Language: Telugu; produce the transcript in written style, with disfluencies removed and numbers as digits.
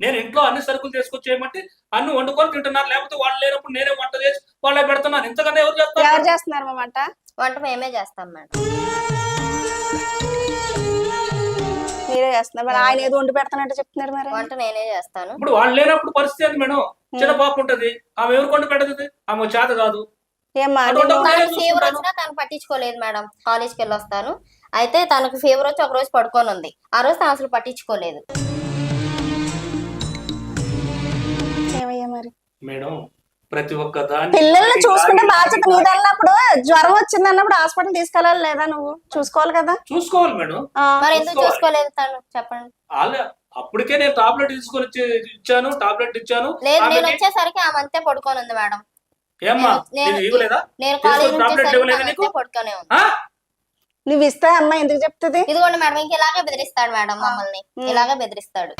నేను ఇంట్లో అన్ని సరుకులు తీసుకొచ్చేయమంటే అన్ని వండుకొని తింటున్నారు, లేకపోతే వాళ్ళు లేనప్పుడు నేనే వంట చేసి వాళ్ళే పెడుతున్నాను. ఇంతకన్నా ఎవరు చేస్తున్నారు వంట? వంట మేమే చేస్తాం మేడం. మీరే చేస్తున్నారు మరి, ఆయన ఏదో వండి పెడతానంటే చెప్తున్నారు మరి. వంట నేనే చేస్తాను. ఇప్పుడు వాళ్ళు లేనప్పుడు పరిస్థితి ఏంది మేడం? చిన్న పాప ఉంటది, ఆమె ఎవరు కొండ పెడతది? ఆమె చేత కాదు. ఫీవర్ వచ్చినా తను పట్టించుకోలేదు మేడం. కాలేజ్కి వెళ్ళి వస్తాను, అయితే తనకు ఫీవర్ వచ్చి ఒక రోజు పడుకొని ఉంది, ఆ రోజు తను అసలు పట్టించుకోలేదు. మరి మేడం ప్రతి ఒక్క దాన్ని పిల్లల్ని చూసుకుంటే బాధ్యత నీదన్నప్పుడు, జ్వరం వచ్చింది అన్నప్పుడు హాస్పిటల్ తీసుకెళ్ళాలి లేదా? నువ్వు చూసుకోవాలి కదా. చూసుకోవాలి మేడం. మరి ఎందుకు చూసుకోలేదు తను చెప్పండి? అప్పటికే నేను టాబ్లెట్ తీసుకొని ఇచ్చాను, టాబ్లెట్ ఇచ్చాను. లేదు, నేను వచ్చేసరికి ఆమె అంతే పడుకొని ఉంది మేడం. ఏమ్మా ఇవ్వలేదా? నేను కాలేజ్ నుంచి పడుకోనే ఉంది. నువ్వు ఇస్తే అమ్మ ఎందుకు చెప్తుంది? ఇదిగోండి మేడం, ఇంక ఇలాగే బెదిరిస్తాడు మేడం మమ్మల్ని, ఇలాగే బెదిరిస్తాడు.